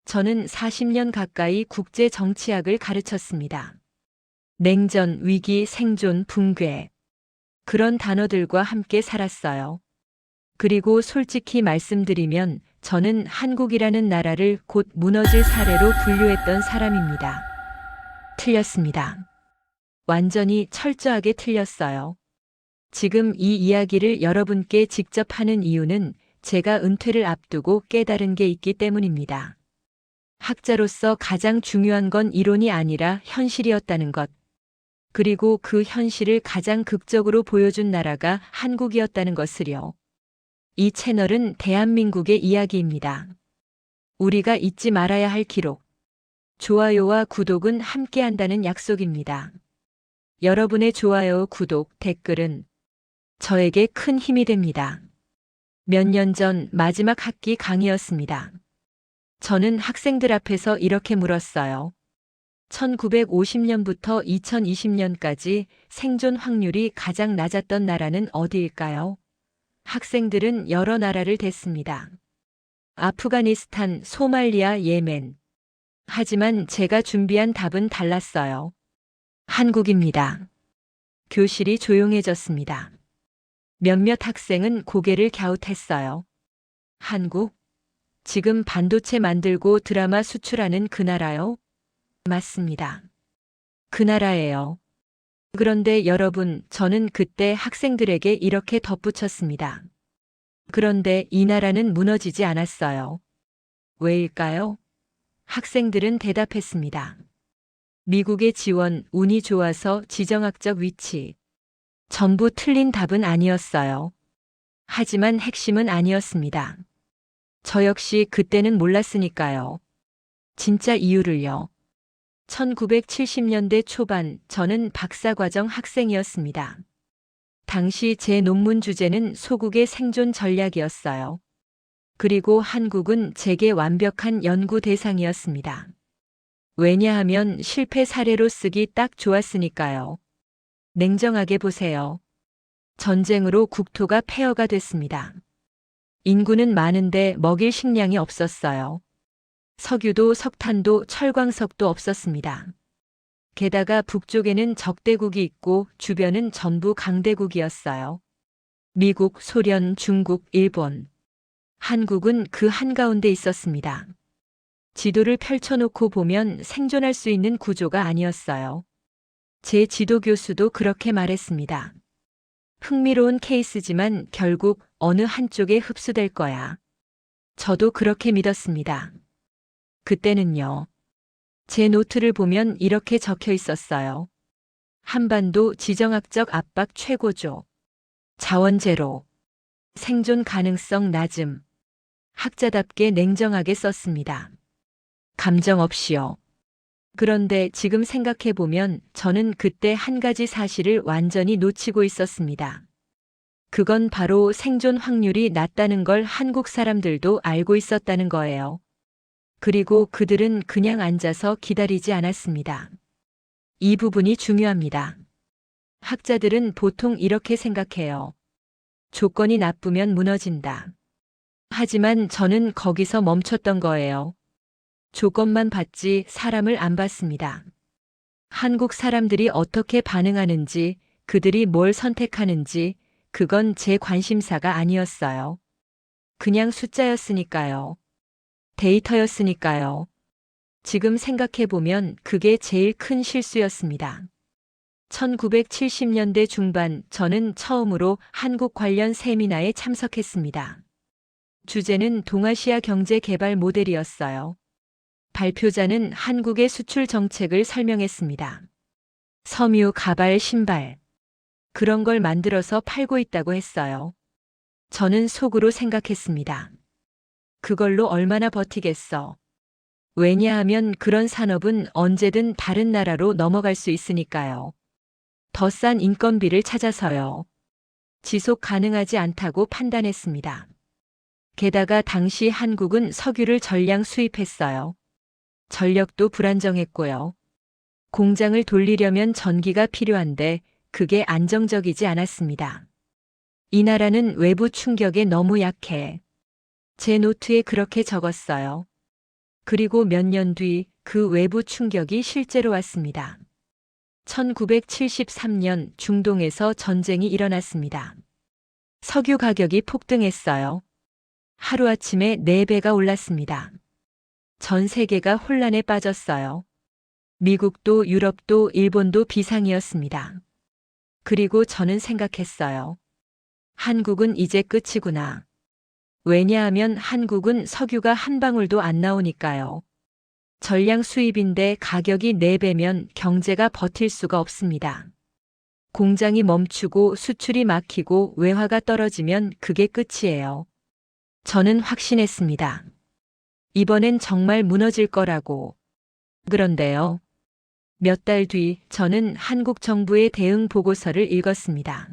저는 40년 가까이 국제 정치학을 가르쳤습니다. 냉전, 위기, 생존, 붕괴. 그런 단어들과 함께 살았어요. 그리고 솔직히 말씀드리면 저는 한국이라는 나라를 곧 무너질 사례로 분류했던 사람입니다. 틀렸습니다. 완전히 철저하게 틀렸어요. 지금 이 이야기를 여러분께 직접 하는 이유는 제가 은퇴를 앞두고 깨달은 게 있기 때문입니다. 학자로서 가장 중요한 건 이론이 아니라 현실이었다는 것. 그리고 그 현실을 가장 극적으로 보여준 나라가 한국이었다는 것을요. 이 채널은 대한민국의 이야기입니다. 우리가 잊지 말아야 할 기록. 좋아요와 구독은 함께 한다는 약속입니다. 여러분의 좋아요, 구독, 댓글은 저에게 큰 힘이 됩니다. 몇 년 전 마지막 학기 강의였습니다. 저는 학생들 앞에서 이렇게 물었어요. 1950년부터 2020년까지 생존 확률이 가장 낮았던 나라는 어디일까요? 학생들은 여러 나라를 댔습니다. 아프가니스탄, 소말리아, 예멘. 하지만 제가 준비한 답은 달랐어요. 한국입니다. 교실이 조용해졌습니다. 몇몇 학생은 고개를 갸웃했어요. 한국? 지금 반도체 만들고 드라마 수출하는 그 나라요? 맞습니다. 그 나라예요. 그런데 여러분, 저는 그때 학생들에게 이렇게 덧붙였습니다. 그런데 이 나라는 무너지지 않았어요. 왜일까요? 학생들은 대답했습니다. 미국의 지원, 운이 좋아서 지정학적 위치. 전부 틀린 답은 아니었어요. 하지만 핵심은 아니었습니다. 저 역시 그때는 몰랐으니까요. 진짜 이유를요. 1970년대 초반 저는 박사과정 학생이었습니다. 당시 제 논문 주제는 소국의 생존 전략이었어요. 그리고 한국은 제게 완벽한 연구 대상이었습니다. 왜냐하면 실패 사례로 쓰기 딱 좋았으니까요. 냉정하게 보세요. 전쟁으로 국토가 폐허가 됐습니다. 인구는 많은데 먹일 식량이 없었어요. 석유도 석탄도 철광석도 없었습니다. 게다가 북쪽에는 적대국이 있고 주변은 전부 강대국이었어요. 미국, 소련, 중국, 일본. 한국은 그 한가운데 있었습니다. 지도를 펼쳐놓고 보면 생존할 수 있는 구조가 아니었어요. 제 지도 교수도 그렇게 말했습니다. 흥미로운 케이스지만 결국 어느 한쪽에 흡수될 거야. 저도 그렇게 믿었습니다. 그때는요. 제 노트를 보면 이렇게 적혀 있었어요. 한반도 지정학적 압박 최고조. 자원 제로. 생존 가능성 낮음. 학자답게 냉정하게 썼습니다. 감정 없이요. 그런데 지금 생각해보면 저는 그때 한 가지 사실을 완전히 놓치고 있었습니다. 그건 바로 생존 확률이 낮다는 걸 한국 사람들도 알고 있었다는 거예요. 그리고 그들은 그냥 앉아서 기다리지 않았습니다. 이 부분이 중요합니다. 학자들은 보통 이렇게 생각해요. 조건이 나쁘면 무너진다. 하지만 저는 거기서 멈췄던 거예요. 조건만 봤지 사람을 안 봤습니다. 한국 사람들이 어떻게 반응하는지, 그들이 뭘 선택하는지, 그건 제 관심사가 아니었어요. 그냥 숫자였으니까요. 데이터였으니까요. 지금 생각해보면 그게 제일 큰 실수였습니다. 1970년대 중반 저는 처음으로 한국 관련 세미나에 참석했습니다. 주제는 동아시아 경제 개발 모델이었어요. 발표자는 한국의 수출 정책을 설명했습니다. 섬유, 가발, 신발. 그런 걸 만들어서 팔고 있다고 했어요. 저는 속으로 생각했습니다. 그걸로 얼마나 버티겠어. 왜냐하면 그런 산업은 언제든 다른 나라로 넘어갈 수 있으니까요. 더 싼 인건비를 찾아서요. 지속 가능하지 않다고 판단했습니다. 게다가 당시 한국은 석유를 전량 수입했어요. 전력도 불안정했고요. 공장을 돌리려면 전기가 필요한데 그게 안정적이지 않았습니다. 이 나라는 외부 충격에 너무 약해. 제 노트에 그렇게 적었어요. 그리고 몇 년 뒤 그 외부 충격이 실제로 왔습니다. 1973년 중동에서 전쟁이 일어났습니다. 석유 가격이 폭등했어요. 하루아침에 4배가 올랐습니다. 전 세계가 혼란에 빠졌어요. 미국도 유럽도 일본도 비상이었습니다. 그리고 저는 생각했어요. 한국은 이제 끝이구나. 왜냐하면 한국은 석유가 한 방울도 안 나오니까요. 전량 수입인데 가격이 4배면 경제가 버틸 수가 없습니다. 공장이 멈추고 수출이 막히고 외화가 떨어지면 그게 끝이에요. 저는 확신했습니다. 이번엔 정말 무너질 거라고. 그런데요. 몇 달 뒤 저는 한국 정부의 대응 보고서를 읽었습니다.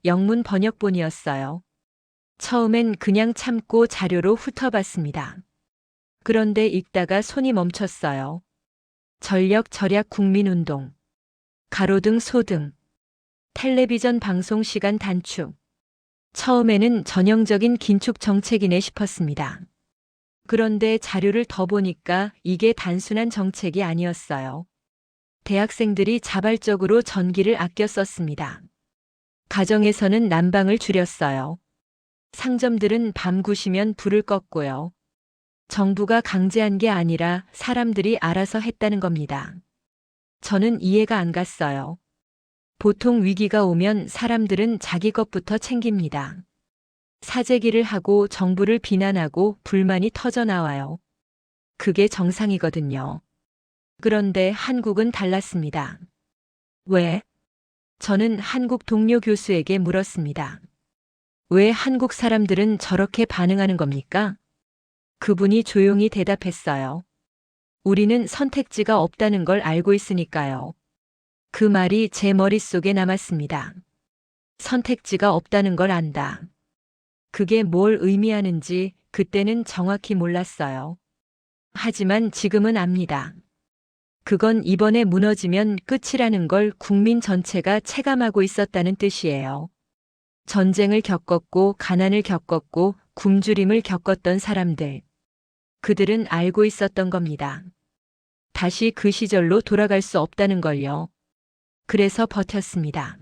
영문 번역본이었어요. 처음엔 그냥 참고 자료로 훑어봤습니다. 그런데 읽다가 손이 멈췄어요. 전력 절약 국민운동, 가로등 소등, 텔레비전 방송 시간 단축. 처음에는 전형적인 긴축 정책이네 싶었습니다. 그런데 자료를 더 보니까 이게 단순한 정책이 아니었어요. 대학생들이 자발적으로 전기를 아껴 썼습니다. 가정에서는 난방을 줄였어요. 상점들은 밤 9시면 불을 껐고요. 정부가 강제한 게 아니라 사람들이 알아서 했다는 겁니다. 저는 이해가 안 갔어요. 보통 위기가 오면 사람들은 자기 것부터 챙깁니다. 사재기를 하고 정부를 비난하고 불만이 터져 나와요. 그게 정상이거든요. 그런데 한국은 달랐습니다. 왜? 저는 한국 동료 교수에게 물었습니다. 왜 한국 사람들은 저렇게 반응하는 겁니까? 그분이 조용히 대답했어요. 우리는 선택지가 없다는 걸 알고 있으니까요. 그 말이 제 머릿속에 남았습니다. 선택지가 없다는 걸 안다. 그게 뭘 의미하는지 그때는 정확히 몰랐어요. 하지만 지금은 압니다. 그건 이번에 무너지면 끝이라는 걸 국민 전체가 체감하고 있었다는 뜻이에요. 전쟁을 겪었고 가난을 겪었고 굶주림을 겪었던 사람들. 그들은 알고 있었던 겁니다. 다시 그 시절로 돌아갈 수 없다는 걸요. 그래서 버텼습니다.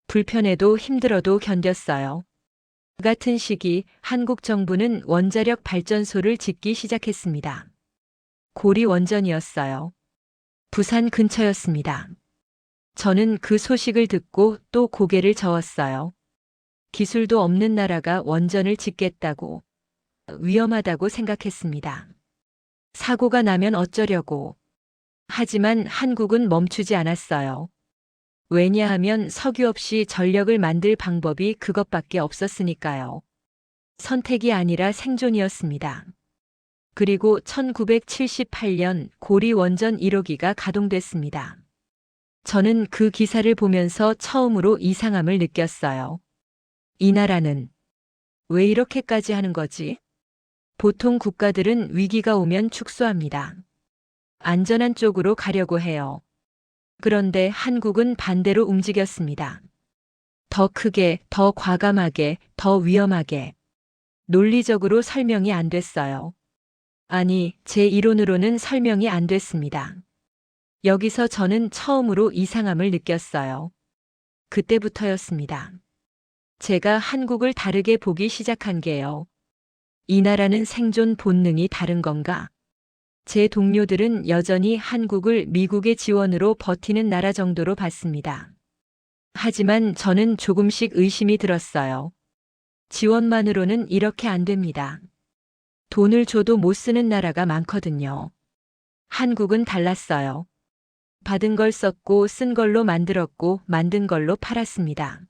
불편해도 힘들어도 견뎠어요. 그 같은 시기 한국 정부는 원자력 발전소를 짓기 시작했습니다. 고리 원전이었어요. 부산 근처였습니다. 저는 그 소식을 듣고 또 고개를 저었어요. 기술도 없는 나라가 원전을 짓겠다고. 위험하다고 생각했습니다. 사고가 나면 어쩌려고. 하지만 한국은 멈추지 않았어요. 왜냐하면 석유 없이 전력을 만들 방법이 그것밖에 없었으니까요. 선택이 아니라 생존이었습니다. 그리고 1978년 고리 원전 1호기가 가동됐습니다. 저는 그 기사를 보면서 처음으로 이상함을 느꼈어요. 이 나라는 왜 이렇게까지 하는 거지? 보통 국가들은 위기가 오면 축소합니다. 안전한 쪽으로 가려고 해요. 그런데 한국은 반대로 움직였습니다. 더 크게, 더 과감하게, 더 위험하게. 논리적으로 설명이 안 됐어요. 아니, 제 이론으로는 설명이 안 됐습니다. 여기서 저는 처음으로 이상함을 느꼈어요. 그때부터였습니다. 제가 한국을 다르게 보기 시작한 게요. 이 나라는 생존 본능이 다른 건가? 제 동료들은 여전히 한국을 미국의 지원으로 버티는 나라 정도로 봤습니다. 하지만 저는 조금씩 의심이 들었어요. 지원만으로는 이렇게 안 됩니다. 돈을 줘도 못 쓰는 나라가 많거든요. 한국은 달랐어요. 받은 걸 썼고 쓴 걸로 만들었고 만든 걸로 팔았습니다.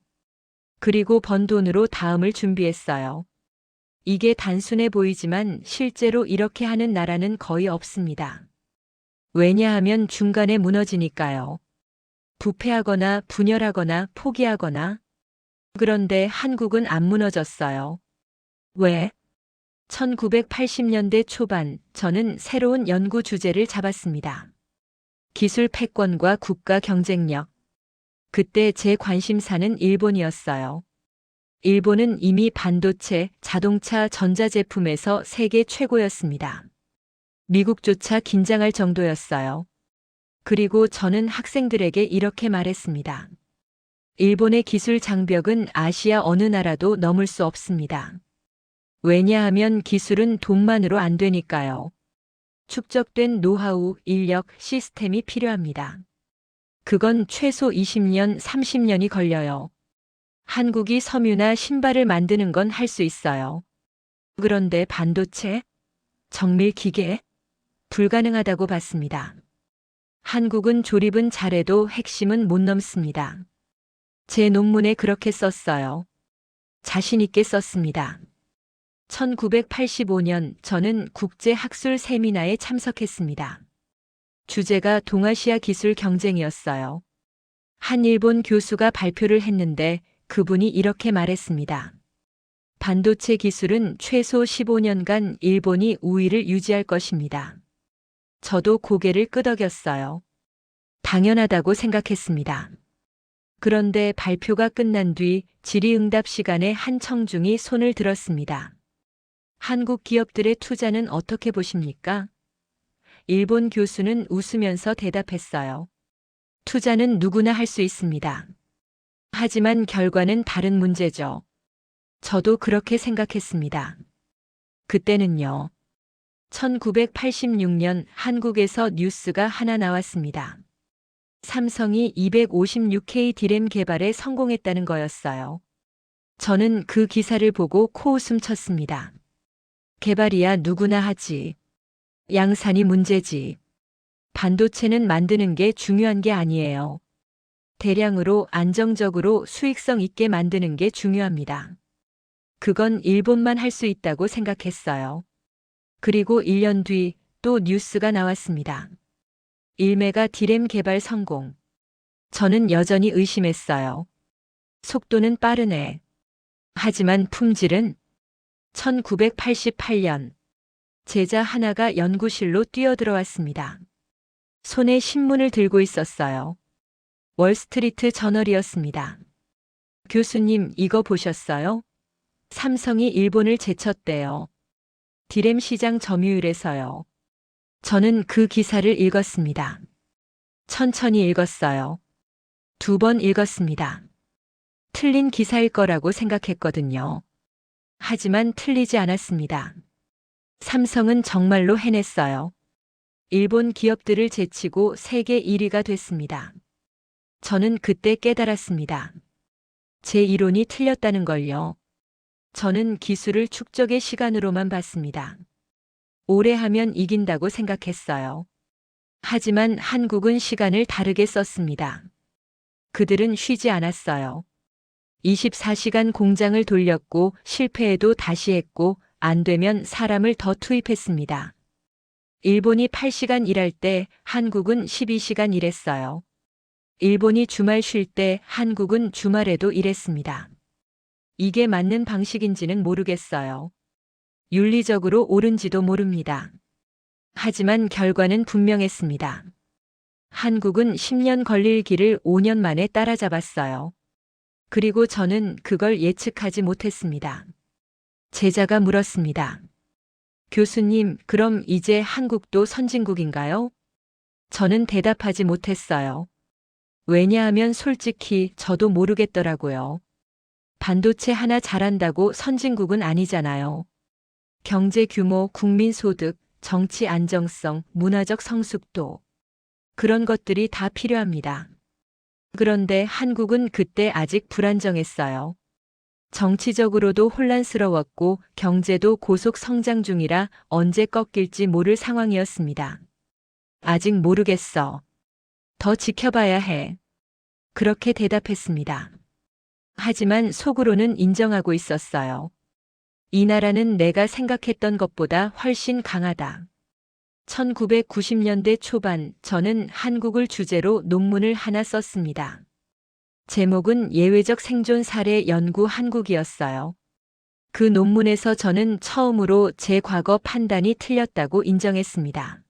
그리고 번 돈으로 다음을 준비했어요. 이게 단순해 보이지만 실제로 이렇게 하는 나라는 거의 없습니다. 왜냐하면 중간에 무너지니까요. 부패하거나 분열하거나 포기하거나. 그런데 한국은 안 무너졌어요. 왜? 1980년대 초반 저는 새로운 연구 주제를 잡았습니다. 기술 패권과 국가 경쟁력. 그때 제 관심사는 일본이었어요. 일본은 이미 반도체, 자동차, 전자제품에서 세계 최고였습니다. 미국조차 긴장할 정도였어요. 그리고 저는 학생들에게 이렇게 말했습니다. 일본의 기술 장벽은 아시아 어느 나라도 넘을 수 없습니다. 왜냐하면 기술은 돈만으로 안 되니까요. 축적된 노하우, 인력, 시스템이 필요합니다. 그건 최소 20년, 30년이 걸려요. 한국이 섬유나 신발을 만드는 건 할 수 있어요. 그런데 반도체, 정밀 기계, 불가능하다고 봤습니다. 한국은 조립은 잘해도 핵심은 못 넘습니다. 제 논문에 그렇게 썼어요. 자신 있게 썼습니다. 1985년 저는 국제학술 세미나에 참석했습니다. 주제가 동아시아 기술 경쟁이었어요. 한 일본 교수가 발표를 했는데 그분이 이렇게 말했습니다. 반도체 기술은 최소 15년간 일본이 우위를 유지할 것입니다. 저도 고개를 끄덕였어요. 당연하다고 생각했습니다. 그런데 발표가 끝난 뒤 질의응답 시간에 한 청중이 손을 들었습니다. 한국 기업들의 투자는 어떻게 보십니까? 일본 교수는 웃으면서 대답했어요. 투자는 누구나 할 수 있습니다. 하지만 결과는 다른 문제죠. 저도 그렇게 생각했습니다. 그때는요. 1986년 한국에서 뉴스가 하나 나왔습니다. 삼성이 256K 디램 개발에 성공했다는 거였어요. 저는 그 기사를 보고 코웃음 쳤습니다. 개발이야 누구나 하지. 양산이 문제지. 반도체는 만드는 게 중요한 게 아니에요. 대량으로 안정적으로 수익성 있게 만드는 게 중요합니다. 그건 일본만 할 수 있다고 생각했어요. 그리고 1년 뒤 또 뉴스가 나왔습니다. 일메가 디램 개발 성공. 저는 여전히 의심했어요. 속도는 빠르네. 하지만 품질은 1988년 제자 하나가 연구실로 뛰어들어왔습니다. 손에 신문을 들고 있었어요. 월스트리트 저널이었습니다. 교수님, 이거 보셨어요? 삼성이 일본을 제쳤대요. 디램 시장 점유율에서요. 저는 그 기사를 읽었습니다. 천천히 읽었어요. 2번 읽었습니다. 틀린 기사일 거라고 생각했거든요. 하지만 틀리지 않았습니다. 삼성은 정말로 해냈어요. 일본 기업들을 제치고 세계 1위가 됐습니다. 저는 그때 깨달았습니다. 제 이론이 틀렸다는 걸요. 저는 기술을 축적의 시간으로만 봤습니다. 오래 하면 이긴다고 생각했어요. 하지만 한국은 시간을 다르게 썼습니다. 그들은 쉬지 않았어요. 24시간 공장을 돌렸고 실패해도 다시 했고 안 되면 사람을 더 투입했습니다. 일본이 8시간 일할 때 한국은 12시간 일했어요. 일본이 주말 쉴 때 한국은 주말에도 일했습니다. 이게 맞는 방식인지는 모르겠어요. 윤리적으로 옳은지도 모릅니다. 하지만 결과는 분명했습니다. 한국은 10년 걸릴 길을 5년 만에 따라잡았어요. 그리고 저는 그걸 예측하지 못했습니다. 제자가 물었습니다. 교수님, 그럼 이제 한국도 선진국인가요? 저는 대답하지 못했어요. 왜냐하면 솔직히 저도 모르겠더라고요. 반도체 하나 잘한다고 선진국은 아니잖아요. 경제 규모, 국민 소득, 정치 안정성, 문화적 성숙도. 그런 것들이 다 필요합니다. 그런데 한국은 그때 아직 불안정했어요. 정치적으로도 혼란스러웠고 경제도 고속 성장 중이라 언제 꺾일지 모를 상황이었습니다. 아직 모르겠어. 더 지켜봐야 해. 그렇게 대답했습니다. 하지만 속으로는 인정하고 있었어요. 이 나라는 내가 생각했던 것보다 훨씬 강하다. 1990년대 초반 저는 한국을 주제로 논문을 하나 썼습니다. 제목은 예외적 생존 사례 연구 한국이었어요. 그 논문에서 저는 처음으로 제 과거 판단이 틀렸다고 인정했습니다.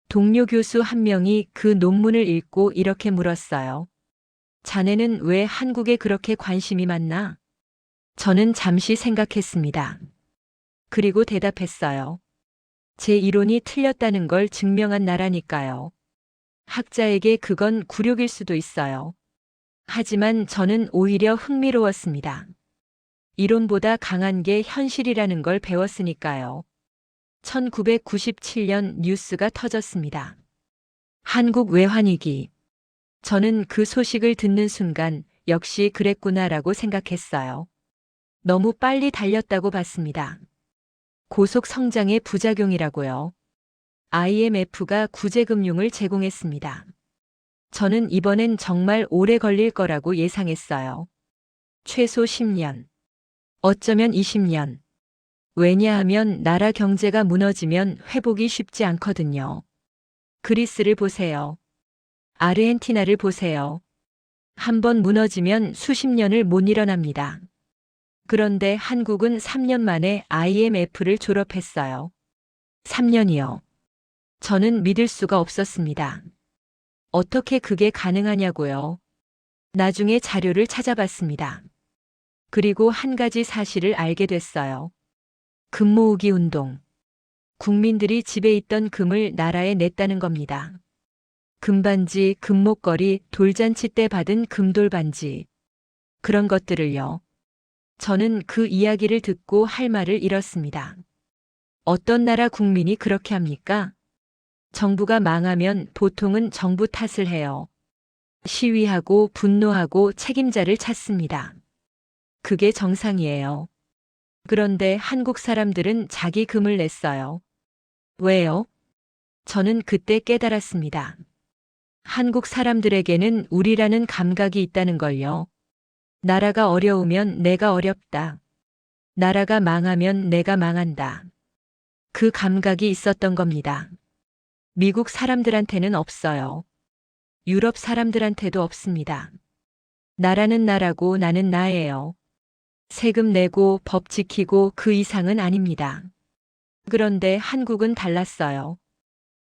동료 교수 한 명이 그 논문을 읽고 이렇게 물었어요. 자네는 왜 한국에 그렇게 관심이 많나? 저는 잠시 생각했습니다. 그리고 대답했어요. 제 이론이 틀렸다는 걸 증명한 나라니까요. 학자에게 그건 굴욕일 수도 있어요. 하지만 저는 오히려 흥미로웠습니다. 이론보다 강한 게 현실이라는 걸 배웠으니까요. 1997년 뉴스가 터졌습니다. 한국 외환위기. 저는 그 소식을 듣는 순간 역시 그랬구나라고 생각했어요. 너무 빨리 달렸다고 봤습니다. 고속 성장의 부작용이라고요. IMF가 구제금융을 제공했습니다. 저는 이번엔 정말 오래 걸릴 거라고 예상했어요. 최소 10년. 어쩌면 20년. 왜냐하면 나라 경제가 무너지면 회복이 쉽지 않거든요. 그리스를 보세요. 아르헨티나를 보세요. 한번 무너지면 수십 년을 못 일어납니다. 그런데 한국은 3년 만에 IMF를 졸업했어요. 3년이요. 저는 믿을 수가 없었습니다. 어떻게 그게 가능하냐고요. 나중에 자료를 찾아봤습니다. 그리고 한 가지 사실을 알게 됐어요. 금 모으기 운동. 국민들이 집에 있던 금을 나라에 냈다는 겁니다. 금반지, 금목걸이, 돌잔치 때 받은 금돌반지. 그런 것들을요. 저는 그 이야기를 듣고 할 말을 잃었습니다. 어떤 나라 국민이 그렇게 합니까? 정부가 망하면 보통은 정부 탓을 해요. 시위하고 분노하고 책임자를 찾습니다. 그게 정상이에요. 그런데 한국 사람들은 자기 금을 냈어요. 왜요? 저는 그때 깨달았습니다. 한국 사람들에게는 우리라는 감각이 있다는 걸요. 나라가 어려우면 내가 어렵다. 나라가 망하면 내가 망한다. 그 감각이 있었던 겁니다. 미국 사람들한테는 없어요. 유럽 사람들한테도 없습니다. 나라는 나라고 나는 나예요. 세금 내고 법 지키고 그 이상은 아닙니다. 그런데 한국은 달랐어요.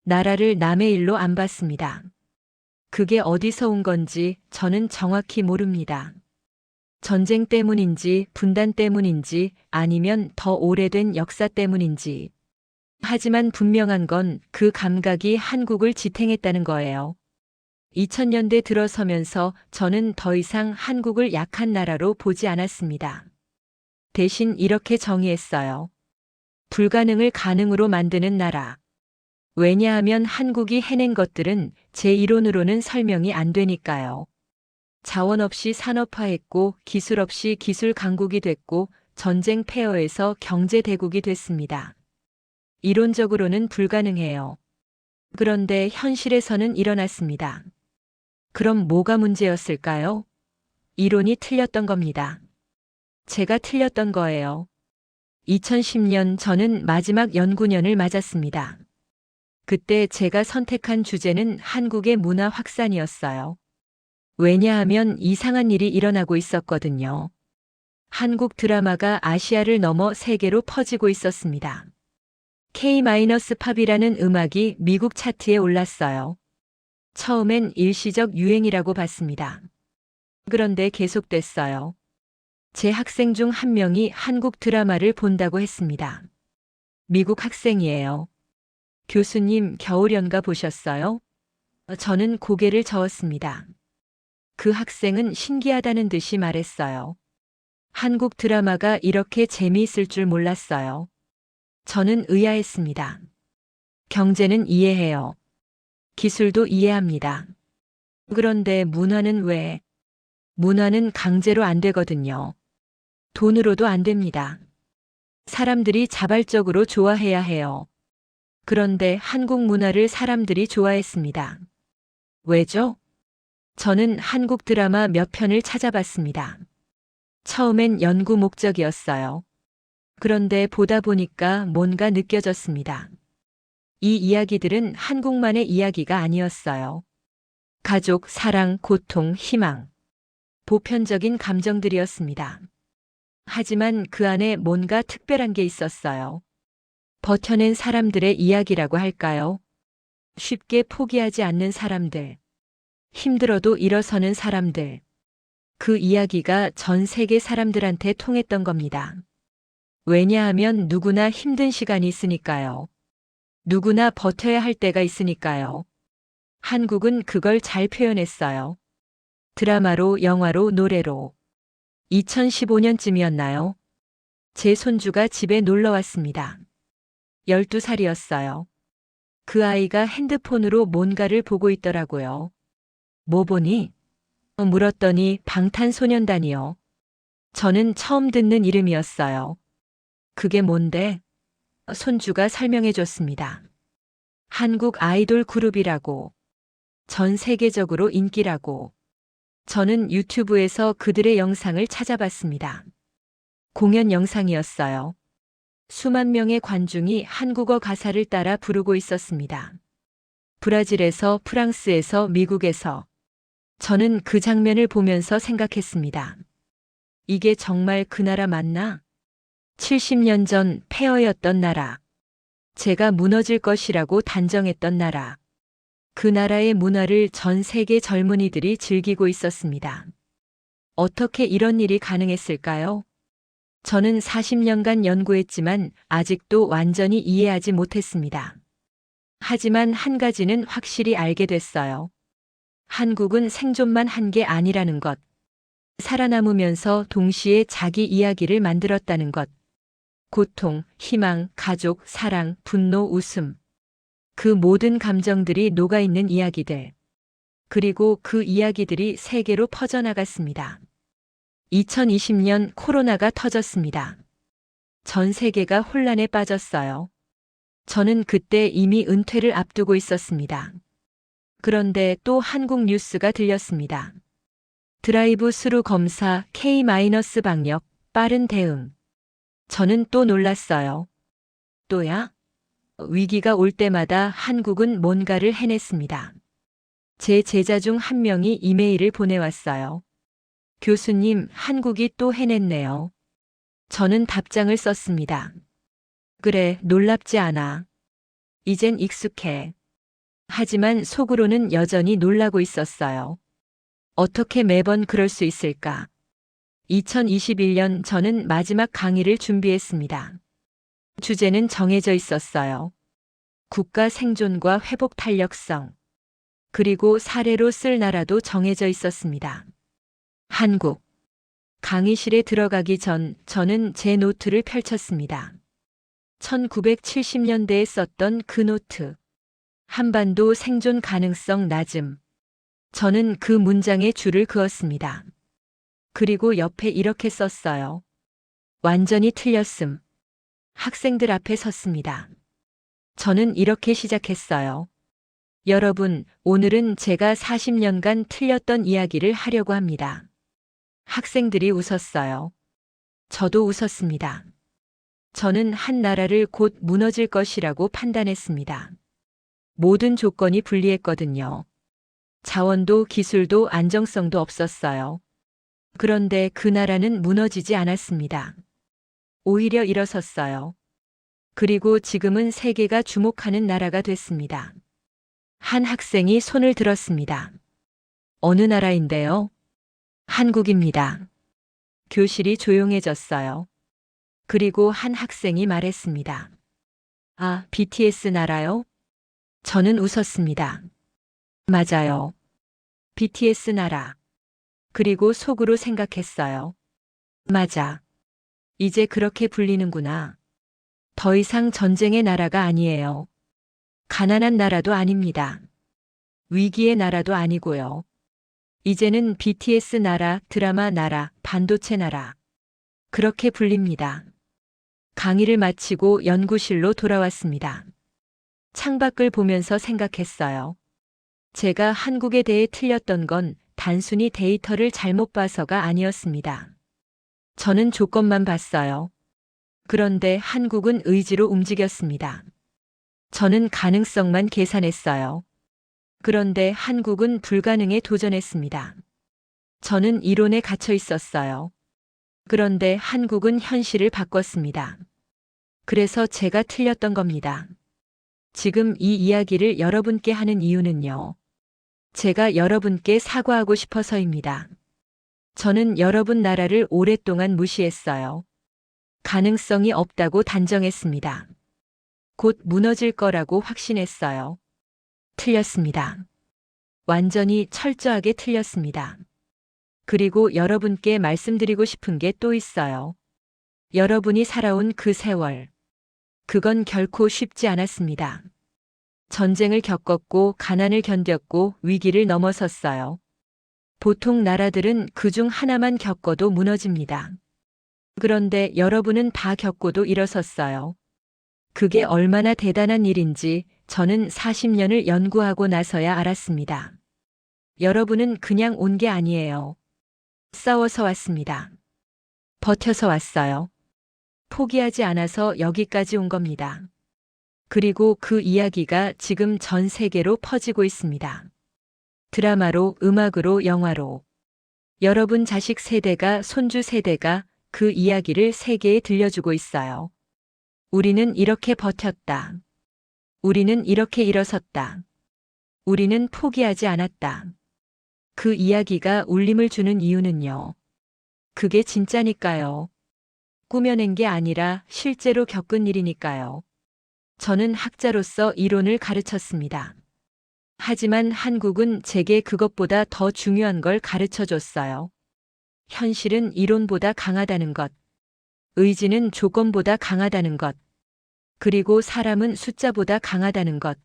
나라를 남의 일로 안 봤습니다. 그게 어디서 온 건지 저는 정확히 모릅니다. 전쟁 때문인지 분단 때문인지 아니면 더 오래된 역사 때문인지. 하지만 분명한 건 그 감각이 한국을 지탱했다는 거예요. 2000년대 들어서면서 저는 더 이상 한국을 약한 나라로 보지 않았습니다. 대신 이렇게 정의했어요. 불가능을 가능으로 만드는 나라. 왜냐하면 한국이 해낸 것들은 제 이론으로는 설명이 안 되니까요. 자원 없이 산업화했고 기술 없이 기술 강국이 됐고 전쟁 폐허에서 경제 대국이 됐습니다. 이론적으로는 불가능해요. 그런데 현실에서는 일어났습니다. 그럼 뭐가 문제였을까요? 이론이 틀렸던 겁니다. 제가 틀렸던 거예요. 2010년 저는 마지막 연구년을 맞았습니다. 그때 제가 선택한 주제는 한국의 문화 확산이었어요. 왜냐하면 이상한 일이 일어나고 있었거든요. 한국 드라마가 아시아를 넘어 세계로 퍼지고 있었습니다. K-팝이라는 음악이 미국 차트에 올랐어요. 처음엔 일시적 유행이라고 봤습니다. 그런데 계속됐어요. 제 학생 중 한 명이 한국 드라마를 본다고 했습니다. 미국 학생이에요. 교수님, 겨울연가 보셨어요? 저는 고개를 저었습니다. 그 학생은 신기하다는 듯이 말했어요. 한국 드라마가 이렇게 재미있을 줄 몰랐어요. 저는 의아했습니다. 경제는 이해해요. 기술도 이해합니다. 그런데 문화는 왜? 문화는 강제로 안 되거든요. 돈으로도 안 됩니다. 사람들이 자발적으로 좋아해야 해요. 그런데 한국 문화를 사람들이 좋아했습니다. 왜죠? 저는 한국 드라마 몇 편을 찾아봤습니다. 처음엔 연구 목적이었어요. 그런데 보다 보니까 뭔가 느껴졌습니다. 이 이야기들은 한국만의 이야기가 아니었어요. 가족, 사랑, 고통, 희망. 보편적인 감정들이었습니다. 하지만 그 안에 뭔가 특별한 게 있었어요. 버텨낸 사람들의 이야기라고 할까요? 쉽게 포기하지 않는 사람들. 힘들어도 일어서는 사람들. 그 이야기가 전 세계 사람들한테 통했던 겁니다. 왜냐하면 누구나 힘든 시간이 있으니까요. 누구나 버텨야 할 때가 있으니까요. 한국은 그걸 잘 표현했어요. 드라마로, 영화로, 노래로. 2015년쯤이었나요? 제 손주가 집에 놀러 왔습니다. 12살이었어요. 그 아이가 핸드폰으로 뭔가를 보고 있더라고요. 뭐 보니? 물었더니 방탄소년단이요. 저는 처음 듣는 이름이었어요. 그게 뭔데? 손주가 설명해 줬습니다. 한국 아이돌 그룹이라고. 전 세계적으로 인기라고. 저는 유튜브에서 그들의 영상을 찾아봤습니다. 공연 영상이었어요. 수만 명의 관중이 한국어 가사를 따라 부르고 있었습니다. 브라질에서, 프랑스에서, 미국에서. 저는 그 장면을 보면서 생각했습니다. 이게 정말 그 나라 맞나? 70년 전 폐허였던 나라. 제가 무너질 것이라고 단정했던 나라. 그 나라의 문화를 전 세계 젊은이들이 즐기고 있었습니다. 어떻게 이런 일이 가능했을까요? 저는 40년간 연구했지만 아직도 완전히 이해하지 못했습니다. 하지만 한 가지는 확실히 알게 됐어요. 한국은 생존만 한 게 아니라는 것. 살아남으면서 동시에 자기 이야기를 만들었다는 것. 고통, 희망, 가족, 사랑, 분노, 웃음. 그 모든 감정들이 녹아있는 이야기들. 그리고 그 이야기들이 세계로 퍼져나갔습니다. 2020년 코로나가 터졌습니다. 전 세계가 혼란에 빠졌어요. 저는 그때 이미 은퇴를 앞두고 있었습니다. 그런데 또 한국 뉴스가 들렸습니다. 드라이브 스루 검사 K-방역, 빠른 대응. 저는 또 놀랐어요. 또야? 위기가 올 때마다 한국은 뭔가를 해냈습니다. 제 제자 중 한 명이 이메일을 보내왔어요. 교수님, 한국이 또 해냈네요. 저는 답장을 썼습니다. 그래, 놀랍지 않아. 이젠 익숙해. 하지만 속으로는 여전히 놀라고 있었어요. 어떻게 매번 그럴 수 있을까? 2021년 저는 마지막 강의를 준비했습니다. 주제는 정해져 있었어요. 국가 생존과 회복 탄력성. 그리고 사례로 쓸 나라도 정해져 있었습니다. 한국. 강의실에 들어가기 전 저는 제 노트를 펼쳤습니다. 1970년대에 썼던 그 노트. 한반도 생존 가능성 낮음. 저는 그 문장에 줄을 그었습니다. 그리고 옆에 이렇게 썼어요. 완전히 틀렸음. 학생들 앞에 섰습니다. 저는 이렇게 시작했어요. 여러분, 오늘은 제가 40년간 틀렸던 이야기를 하려고 합니다. 학생들이 웃었어요. 저도 웃었습니다. 저는 한 나라를 곧 무너질 것이라고 판단했습니다. 모든 조건이 불리했거든요. 자원도 기술도 안정성도 없었어요. 그런데 그 나라는 무너지지 않았습니다. 오히려 일어섰어요. 그리고 지금은 세계가 주목하는 나라가 됐습니다. 한 학생이 손을 들었습니다. 어느 나라인데요? 한국입니다. 교실이 조용해졌어요. 그리고 한 학생이 말했습니다. 아, BTS 나라요? 저는 웃었습니다. 맞아요. BTS 나라. 그리고 속으로 생각했어요. 맞아. 이제 그렇게 불리는구나. 더 이상 전쟁의 나라가 아니에요. 가난한 나라도 아닙니다. 위기의 나라도 아니고요. 이제는 BTS 나라, 드라마 나라, 반도체 나라. 그렇게 불립니다. 강의를 마치고 연구실로 돌아왔습니다. 창밖을 보면서 생각했어요. 제가 한국에 대해 틀렸던 건 단순히 데이터를 잘못 봐서가 아니었습니다. 저는 조건만 봤어요. 그런데 한국은 의지로 움직였습니다. 저는 가능성만 계산했어요. 그런데 한국은 불가능에 도전했습니다. 저는 이론에 갇혀 있었어요. 그런데 한국은 현실을 바꿨습니다. 그래서 제가 틀렸던 겁니다. 지금 이 이야기를 여러분께 하는 이유는요. 제가 여러분께 사과하고 싶어서입니다. 저는 여러분 나라를 오랫동안 무시했어요. 가능성이 없다고 단정했습니다. 곧 무너질 거라고 확신했어요. 틀렸습니다. 완전히 철저하게 틀렸습니다. 그리고 여러분께 말씀드리고 싶은 게 또 있어요. 여러분이 살아온 그 세월. 그건 결코 쉽지 않았습니다. 전쟁을 겪었고 가난을 견뎠고 위기를 넘어섰어요. 보통 나라들은 그중 하나만 겪어도 무너집니다. 그런데 여러분은 다 겪고도 일어섰어요. 그게 얼마나 대단한 일인지 저는 40년을 연구하고 나서야 알았습니다. 여러분은 그냥 온 게 아니에요. 싸워서 왔습니다. 버텨서 왔어요. 포기하지 않아서 여기까지 온 겁니다. 그리고 그 이야기가 지금 전 세계로 퍼지고 있습니다. 드라마로, 음악으로, 영화로. 여러분 자식 세대가, 손주 세대가 그 이야기를 세계에 들려주고 있어요. 우리는 이렇게 버텼다. 우리는 이렇게 일어섰다. 우리는 포기하지 않았다. 그 이야기가 울림을 주는 이유는요. 그게 진짜니까요. 꾸며낸 게 아니라 실제로 겪은 일이니까요. 저는 학자로서 이론을 가르쳤습니다. 하지만 한국은 제게 그것보다 더 중요한 걸 가르쳐 줬어요. 현실은 이론보다 강하다는 것. 의지는 조건보다 강하다는 것. 그리고 사람은 숫자보다 강하다는 것.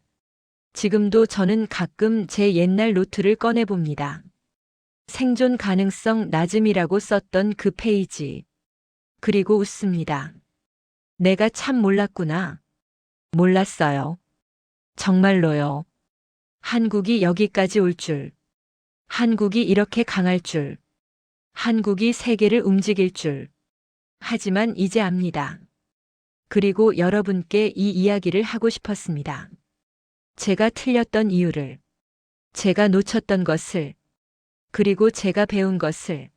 지금도 저는 가끔 제 옛날 노트를 꺼내봅니다. 생존 가능성 낮음이라고 썼던 그 페이지. 그리고 웃습니다. 내가 참 몰랐구나. 몰랐어요. 정말로요. 한국이 여기까지 올 줄. 한국이 이렇게 강할 줄. 한국이 세계를 움직일 줄. 하지만 이제 압니다. 그리고 여러분께 이 이야기를 하고 싶었습니다. 제가 틀렸던 이유를, 제가 놓쳤던 것을, 그리고 제가 배운 것을.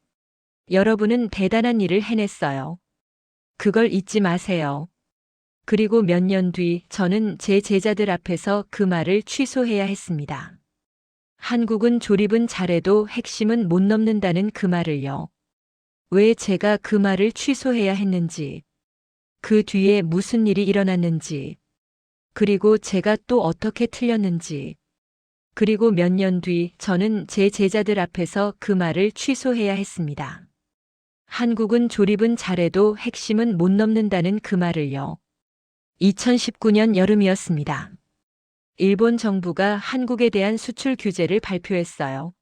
여러분은 대단한 일을 해냈어요. 그걸 잊지 마세요. 그리고 몇 년 뒤 저는 제 제자들 앞에서 그 말을 취소해야 했습니다. 한국은 조립은 잘해도 핵심은 못 넘는다는 그 말을요. 왜 제가 그 말을 취소해야 했는지, 그 뒤에 무슨 일이 일어났는지, 그리고 제가 또 어떻게 틀렸는지, 그리고 몇 년 뒤 저는 제 제자들 앞에서 그 말을 취소해야 했습니다. 한국은 조립은 잘해도 핵심은 못 넘는다는 그 말을요. 2019년 여름이었습니다. 일본 정부가 한국에 대한 수출 규제를 발표했어요.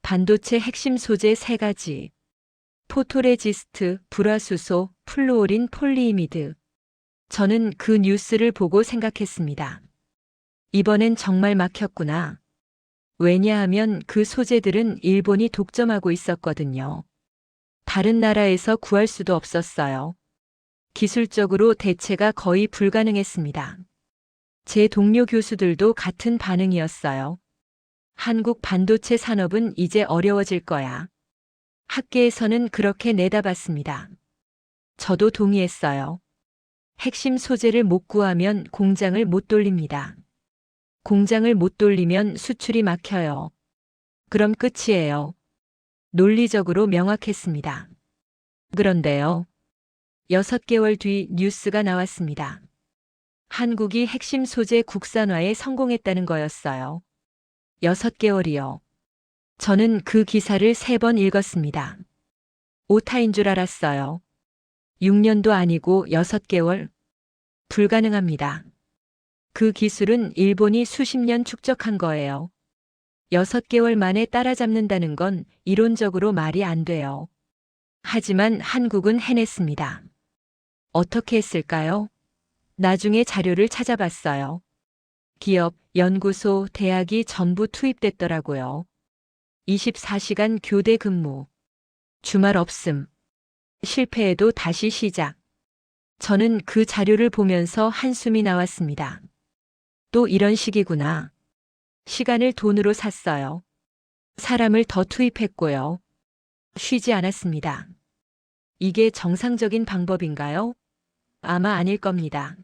반도체 핵심 소재 3가지. 포토레지스트, 불화수소, 플루오린 폴리이미드. 저는 그 뉴스를 보고 생각했습니다. 이번엔 정말 막혔구나. 왜냐하면 그 소재들은 일본이 독점하고 있었거든요. 다른 나라에서 구할 수도 없었어요. 기술적으로 대체가 거의 불가능했습니다. 제 동료 교수들도 같은 반응이었어요. 한국 반도체 산업은 이제 어려워질 거야. 학계에서는 그렇게 내다봤습니다. 저도 동의했어요. 핵심 소재를 못 구하면 공장을 못 돌립니다. 공장을 못 돌리면 수출이 막혀요. 그럼 끝이에요. 논리적으로 명확했습니다. 그런데요. 6개월 뒤 뉴스가 나왔습니다. 한국이 핵심 소재 국산화에 성공했다는 거였어요. 6개월이요. 저는 그 기사를 3번 읽었습니다. 오타인 줄 알았어요. 6년도 아니고 6개월? 불가능합니다. 그 기술은 일본이 수십 년 축적한 거예요. 6개월 만에 따라잡는다는 건 이론적으로 말이 안 돼요. 하지만 한국은 해냈습니다. 어떻게 했을까요? 나중에 자료를 찾아봤어요. 기업, 연구소, 대학이 전부 투입됐더라고요. 24시간 교대 근무. 주말 없음. 실패해도 다시 시작. 저는 그 자료를 보면서 한숨이 나왔습니다. 또 이런 식이구나. 시간을 돈으로 샀어요. 사람을 더 투입했고요. 쉬지 않았습니다. 이게 정상적인 방법인가요? 아마 아닐 겁니다.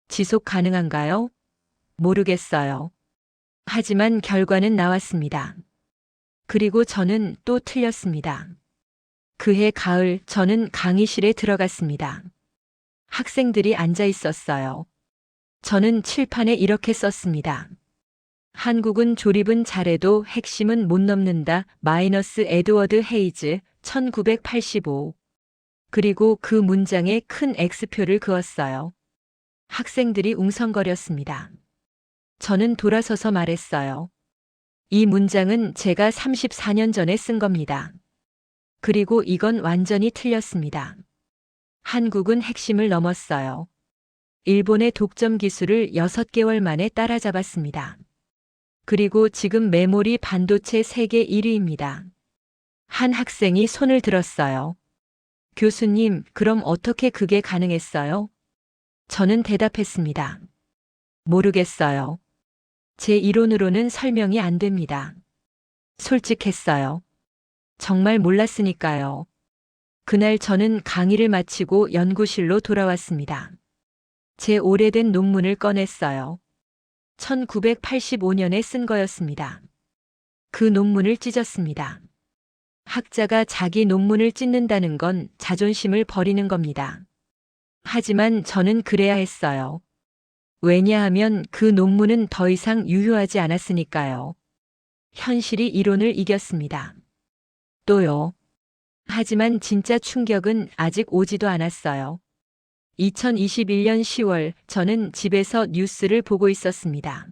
지속 가능한가요? 모르겠어요. 하지만 결과는 나왔습니다. 그리고 저는 또 틀렸습니다. 그해 가을 저는 강의실에 들어갔습니다. 학생들이 앉아 있었어요. 저는 칠판에 이렇게 썼습니다. 한국은 조립은 잘해도 핵심은 못 넘는다. 마이너스 에드워드 헤이즈 1985. 그리고 그 문장에 큰 X표를 그었어요. 학생들이 웅성거렸습니다. 저는 돌아서서 말했어요. 이 문장은 제가 34년 전에 쓴 겁니다. 그리고 이건 완전히 틀렸습니다. 한국은 핵심을 넘었어요. 일본의 독점 기술을 6개월 만에 따라잡았습니다. 그리고 지금 메모리 반도체 세계 1위입니다. 한 학생이 손을 들었어요. 교수님, 그럼 어떻게 그게 가능했어요? 저는 대답했습니다. 모르겠어요. 제 이론으로는 설명이 안 됩니다. 솔직했어요. 정말 몰랐으니까요. 그날 저는 강의를 마치고 연구실로 돌아왔습니다. 제 오래된 논문을 꺼냈어요. 1985년에 쓴 거였습니다. 그 논문을 찢었습니다. 학자가 자기 논문을 찢는다는 건 자존심을 버리는 겁니다. 하지만 저는 그래야 했어요. 왜냐하면 그 논문은 더 이상 유효하지 않았으니까요. 현실이 이론을 이겼습니다. 또요. 하지만 진짜 충격은 아직 오지도 않았어요. 2021년 10월 저는 집에서 뉴스를 보고 있었습니다.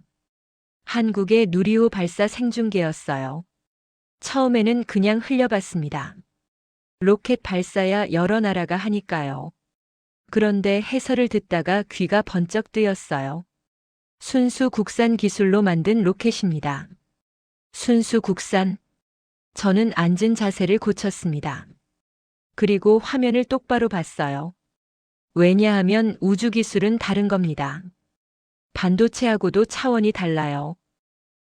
한국의 누리호 발사 생중계였어요. 처음에는 그냥 흘려봤습니다. 로켓 발사야 여러 나라가 하니까요. 그런데 해설을 듣다가 귀가 번쩍 뜨였어요. 순수 국산 기술로 만든 로켓입니다. 순수 국산. 저는 앉은 자세를 고쳤습니다. 그리고 화면을 똑바로 봤어요. 왜냐하면 우주 기술은 다른 겁니다. 반도체하고도 차원이 달라요.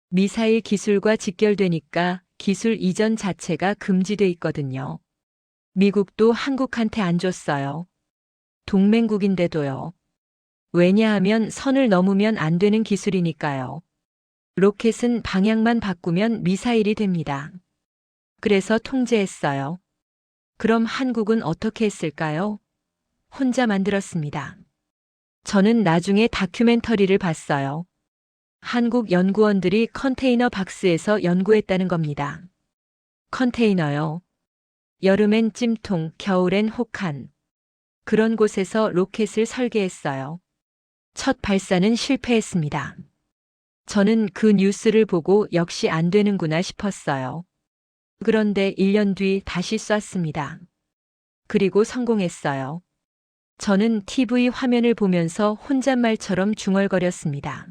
미사일 기술과 직결되니까 기술 이전 자체가 금지돼 있거든요. 미국도 한국한테 안 줬어요. 동맹국인데도요. 왜냐하면 선을 넘으면 안 되는 기술이니까요. 로켓은 방향만 바꾸면 미사일이 됩니다. 그래서 통제했어요. 그럼 한국은 어떻게 했을까요? 혼자 만들었습니다. 저는 나중에 다큐멘터리를 봤어요. 한국 연구원들이 컨테이너 박스에서 연구했다는 겁니다. 컨테이너요. 여름엔 찜통, 겨울엔 혹한. 그런 곳에서 로켓을 설계했어요. 첫 발사는 실패했습니다. 저는 그 뉴스를 보고 역시 안 되는구나 싶었어요. 그런데 1년 뒤 다시 쐈습니다. 그리고 성공했어요. 저는 TV 화면을 보면서 혼잣말처럼 중얼거렸습니다.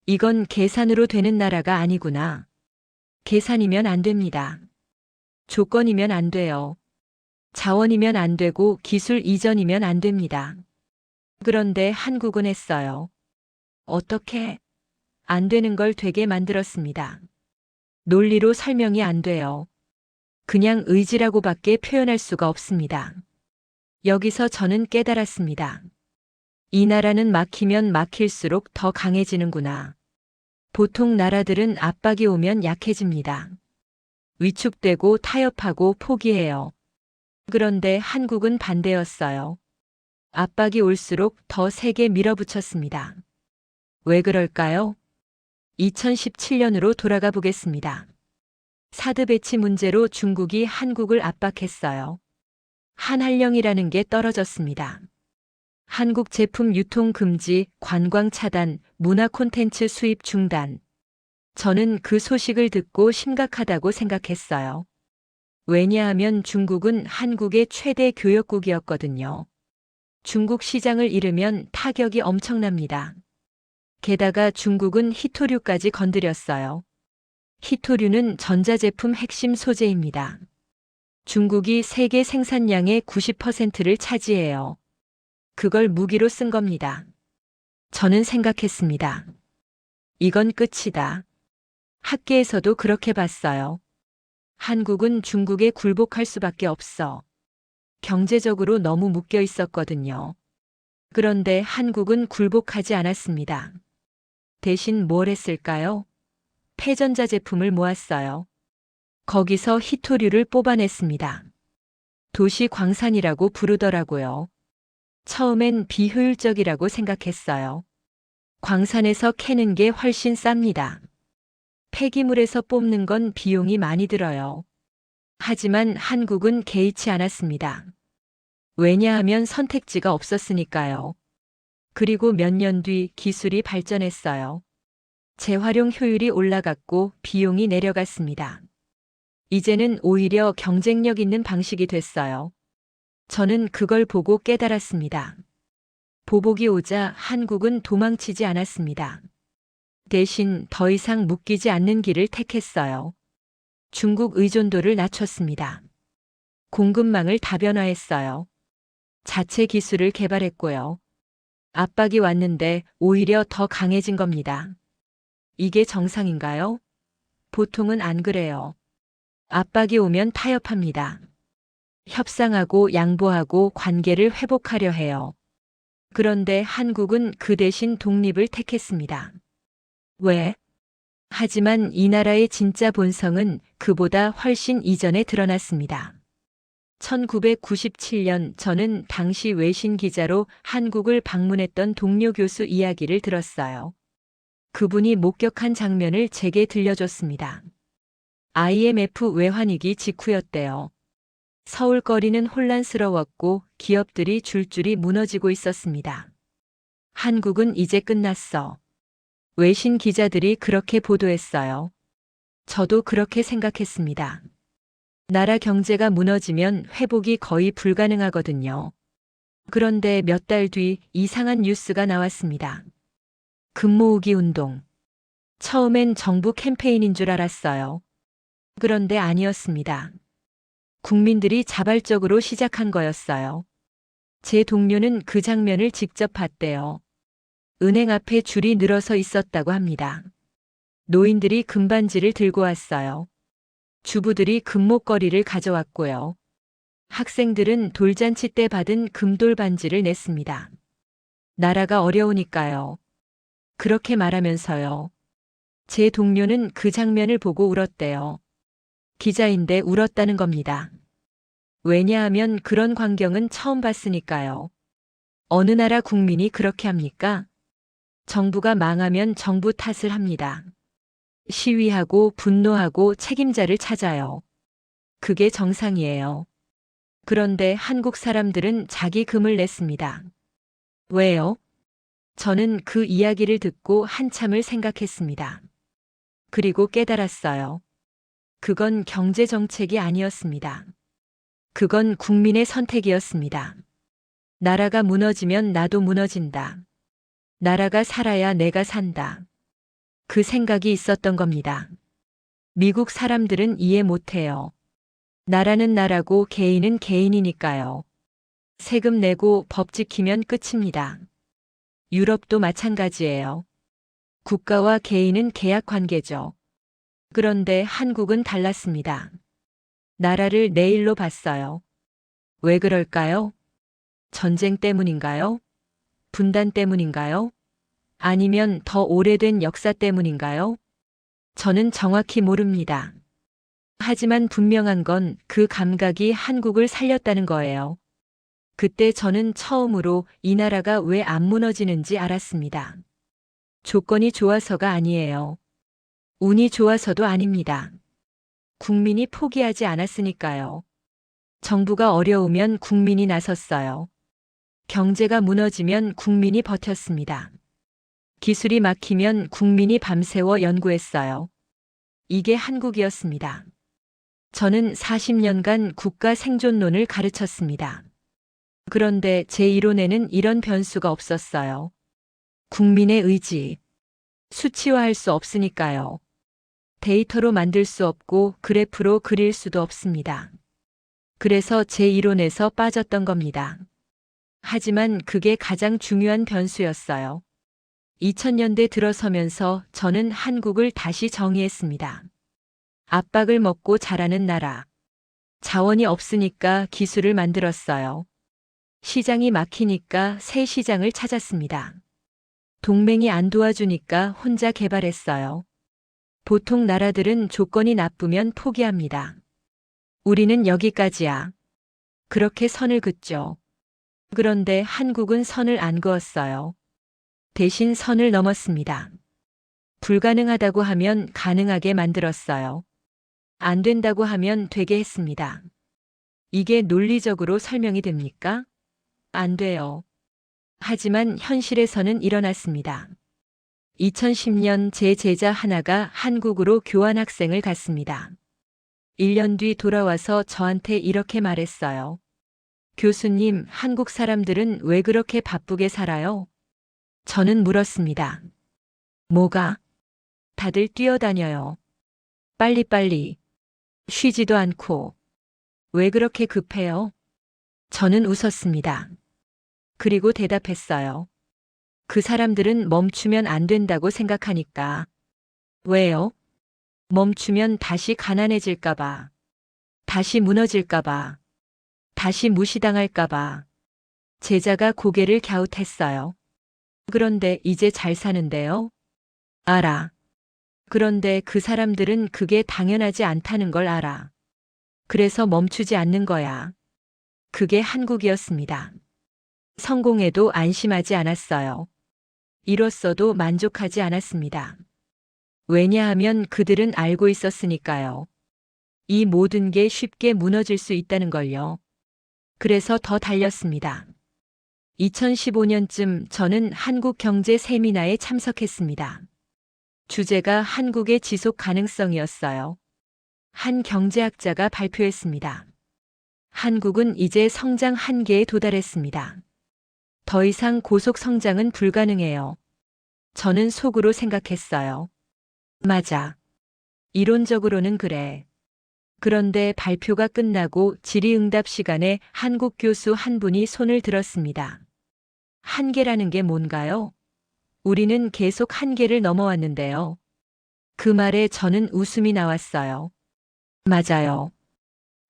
이건 계산으로 되는 나라가 아니구나. 계산이면 안 됩니다. 조건이면 안 돼요. 자원이면 안 되고 기술 이전이면 안 됩니다. 그런데 한국은 했어요. 어떻게? 안 되는 걸 되게 만들었습니다. 논리로 설명이 안 돼요. 그냥 의지라고밖에 표현할 수가 없습니다. 여기서 저는 깨달았습니다. 이 나라는 막히면 막힐수록 더 강해지는구나. 보통 나라들은 압박이 오면 약해집니다. 위축되고 타협하고 포기해요. 그런데 한국은 반대였어요. 압박이 올수록 더 세게 밀어붙였습니다. 왜 그럴까요? 2017년으로 돌아가 보겠습니다. 사드 배치 문제로 중국이 한국을 압박했어요. 한한령이라는 게 떨어졌습니다. 한국 제품 유통 금지, 관광 차단, 문화 콘텐츠 수입 중단. 저는 그 소식을 듣고 심각하다고 생각했어요. 왜냐하면 중국은 한국의 최대 교역국이었거든요. 중국 시장을 잃으면 타격이 엄청납니다. 게다가 중국은 히토류까지 건드렸어요. 히토류는 전자제품 핵심 소재입니다. 중국이 세계 생산량의 90%를 차지해요. 그걸 무기로 쓴 겁니다. 저는 생각했습니다. 이건 끝이다. 학계에서도 그렇게 봤어요. 한국은 중국에 굴복할 수밖에 없어. 경제적으로 너무 묶여 있었거든요. 그런데 한국은 굴복하지 않았습니다. 대신 뭘 했을까요? 폐전자 제품을 모았어요. 거기서 히토류를 뽑아냈습니다. 도시 광산이라고 부르더라고요. 처음엔 비효율적이라고 생각했어요. 광산에서 캐는 게 훨씬 쌉니다. 폐기물에서 뽑는 건 비용이 많이 들어요. 하지만 한국은 개의치 않았습니다. 왜냐하면 선택지가 없었으니까요. 그리고 몇 년 뒤 기술이 발전했어요. 재활용 효율이 올라갔고 비용이 내려갔습니다. 이제는 오히려 경쟁력 있는 방식이 됐어요. 저는 그걸 보고 깨달았습니다. 보복이 오자 한국은 도망치지 않았습니다. 대신 더 이상 묶이지 않는 길을 택했어요. 중국 의존도를 낮췄습니다. 공급망을 다변화했어요. 자체 기술을 개발했고요. 압박이 왔는데 오히려 더 강해진 겁니다. 이게 정상인가요? 보통은 안 그래요. 압박이 오면 타협합니다. 협상하고 양보하고 관계를 회복하려 해요. 그런데 한국은 그 대신 독립을 택했습니다. 왜? 하지만 이 나라의 진짜 본성은 그보다 훨씬 이전에 드러났습니다. 1997년 저는 당시 외신 기자로 한국을 방문했던 동료 교수 이야기를 들었어요. 그분이 목격한 장면을 제게 들려줬습니다. IMF 외환위기 직후였대요. 서울 거리는 혼란스러웠고 기업들이 줄줄이 무너지고 있었습니다. 한국은 이제 끝났어. 외신 기자들이 그렇게 보도했어요. 저도 그렇게 생각했습니다. 나라 경제가 무너지면 회복이 거의 불가능하거든요. 그런데 몇 달 뒤 이상한 뉴스가 나왔습니다. 금모으기 운동. 처음엔 정부 캠페인인 줄 알았어요. 그런데 아니었습니다. 국민들이 자발적으로 시작한 거였어요. 제 동료는 그 장면을 직접 봤대요. 은행 앞에 줄이 늘어서 있었다고 합니다. 노인들이 금반지를 들고 왔어요. 주부들이 금목걸이를 가져왔고요. 학생들은 돌잔치 때 받은 금돌 반지를 냈습니다. 나라가 어려우니까요. 그렇게 말하면서요. 제 동료는 그 장면을 보고 울었대요. 기자인데 울었다는 겁니다. 왜냐하면 그런 광경은 처음 봤으니까요. 어느 나라 국민이 그렇게 합니까? 정부가 망하면 정부 탓을 합니다. 시위하고 분노하고 책임자를 찾아요. 그게 정상이에요. 그런데 한국 사람들은 자기 금을 냈습니다. 왜요? 저는 그 이야기를 듣고 한참을 생각했습니다. 그리고 깨달았어요. 그건 경제 정책이 아니었습니다. 그건 국민의 선택이었습니다. 나라가 무너지면 나도 무너진다. 나라가 살아야 내가 산다. 그 생각이 있었던 겁니다. 미국 사람들은 이해 못해요. 나라는 나라고 개인은 개인이니까요. 세금 내고 법 지키면 끝입니다. 유럽도 마찬가지예요. 국가와 개인은 계약 관계죠. 그런데 한국은 달랐습니다. 나라를 내일로 봤어요. 왜 그럴까요? 전쟁 때문인가요? 분단 때문인가요? 아니면 더 오래된 역사 때문인가요? 저는 정확히 모릅니다. 하지만 분명한 건 그 감각이 한국을 살렸다는 거예요. 그때 저는 처음으로 이 나라가 왜 안 무너지는지 알았습니다. 조건이 좋아서가 아니에요. 운이 좋아서도 아닙니다. 국민이 포기하지 않았으니까요. 정부가 어려우면 국민이 나섰어요. 경제가 무너지면 국민이 버텼습니다. 기술이 막히면 국민이 밤새워 연구했어요. 이게 한국이었습니다. 저는 40년간 국가 생존론을 가르쳤습니다. 그런데 제 이론에는 이런 변수가 없었어요. 국민의 의지. 수치화할 수 없으니까요. 데이터로 만들 수 없고 그래프로 그릴 수도 없습니다. 그래서 제 이론에서 빠졌던 겁니다. 하지만 그게 가장 중요한 변수였어요. 2000년대 들어서면서 저는 한국을 다시 정의했습니다. 압박을 먹고 자라는 나라. 자원이 없으니까 기술을 만들었어요. 시장이 막히니까 새 시장을 찾았습니다. 동맹이 안 도와주니까 혼자 개발했어요. 보통 나라들은 조건이 나쁘면 포기합니다. 우리는 여기까지야. 그렇게 선을 긋죠. 그런데 한국은 선을 안 그었어요. 대신 선을 넘었습니다. 불가능하다고 하면 가능하게 만들었어요. 안 된다고 하면 되게 했습니다. 이게 논리적으로 설명이 됩니까? 안 돼요. 하지만 현실에서는 일어났습니다. 2010년 제 제자 하나가 한국으로 교환학생을 갔습니다. 1년 뒤 돌아와서 저한테 이렇게 말했어요. 교수님, 한국 사람들은 왜 그렇게 바쁘게 살아요? 저는 물었습니다. 뭐가? 다들 뛰어다녀요. 빨리빨리. 쉬지도 않고. 왜 그렇게 급해요? 저는 웃었습니다. 그리고 대답했어요. 그 사람들은 멈추면 안 된다고 생각하니까. 왜요? 멈추면 다시 가난해질까봐. 다시 무너질까봐. 다시 무시당할까봐. 제자가 고개를 갸웃했어요. 그런데 이제 잘 사는데요? 알아. 그런데 그 사람들은 그게 당연하지 않다는 걸 알아. 그래서 멈추지 않는 거야. 그게 한국이었습니다. 성공해도 안심하지 않았어요. 이뤘어도 만족하지 않았습니다. 왜냐하면 그들은 알고 있었으니까요. 이 모든 게 쉽게 무너질 수 있다는 걸요. 그래서 더 달렸습니다. 2015년쯤 저는 한국 경제 세미나에 참석했습니다. 주제가 한국의 지속 가능성이었어요. 한 경제학자가 발표했습니다. 한국은 이제 성장 한계에 도달했습니다. 더 이상 고속 성장은 불가능해요. 저는 속으로 생각했어요. 맞아. 이론적으로는 그래. 그런데 발표가 끝나고 질의응답 시간에 한국 교수 한 분이 손을 들었습니다. 한계라는 게 뭔가요? 우리는 계속 한계를 넘어왔는데요. 그 말에 저는 웃음이 나왔어요. 맞아요.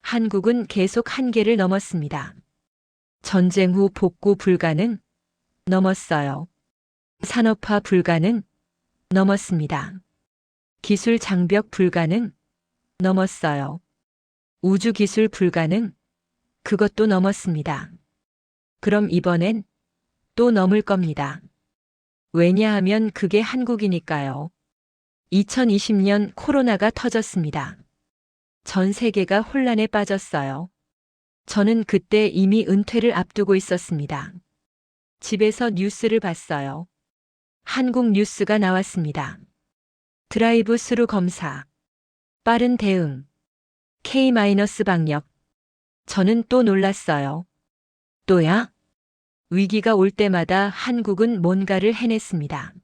한국은 계속 한계를 넘었습니다. 전쟁 후 복구 불가능? 넘었어요. 산업화 불가능? 넘었습니다. 기술 장벽 불가능? 넘었어요. 우주 기술 불가능? 그것도 넘었습니다. 그럼 이번엔 또 넘을 겁니다. 왜냐하면 그게 한국이니까요. 2020년 코로나가 터졌습니다. 전 세계가 혼란에 빠졌어요. 저는 그때 이미 은퇴를 앞두고 있었습니다. 집에서 뉴스를 봤어요. 한국 뉴스가 나왔습니다. 드라이브 스루 검사. 빠른 대응. K- 방역. 저는 또 놀랐어요. 또야? 위기가 올 때마다 한국은 뭔가를 해냈습니다.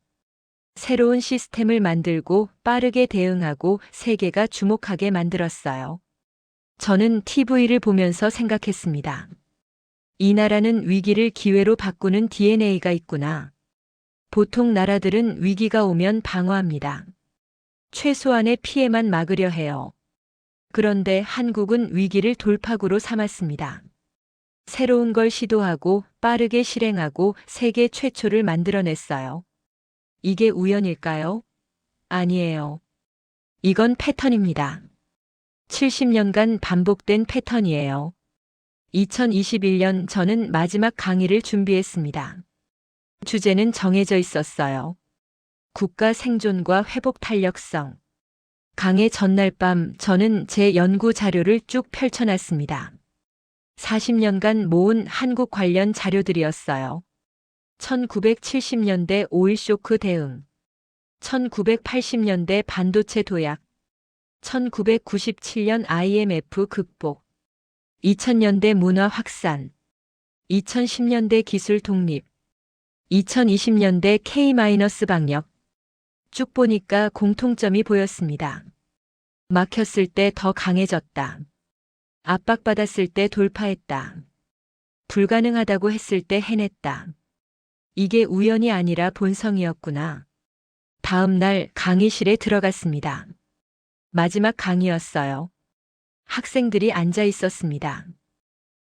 새로운 시스템을 만들고 빠르게 대응하고 세계가 주목하게 만들었어요. 저는 TV를 보면서 생각했습니다. 이 나라는 위기를 기회로 바꾸는 DNA가 있구나. 보통 나라들은 위기가 오면 방어합니다. 최소한의 피해만 막으려 해요. 그런데 한국은 위기를 돌파구로 삼았습니다. 새로운 걸 시도하고 빠르게 실행하고 세계 최초를 만들어냈어요. 이게 우연일까요? 아니에요. 이건 패턴입니다. 70년간 반복된 패턴이에요. 2021년 저는 마지막 강의를 준비했습니다. 주제는 정해져 있었어요. 국가 생존과 회복 탄력성. 강의 전날 밤 저는 제 연구 자료를 쭉 펼쳐놨습니다. 40년간 모은 한국 관련 자료들이었어요. 1970년대 오일 쇼크 대응, 1980년대 반도체 도약, 1997년 IMF 극복, 2000년대 문화 확산, 2010년대 기술 독립, 2020년대 K- 쭉 보니까 공통점이 보였습니다. 막혔을 때 더 강해졌다. 압박받았을 때 돌파했다. 불가능하다고 했을 때 해냈다. 이게 우연이 아니라 본성이었구나. 다음 날 강의실에 들어갔습니다. 마지막 강의였어요. 학생들이 앉아 있었습니다.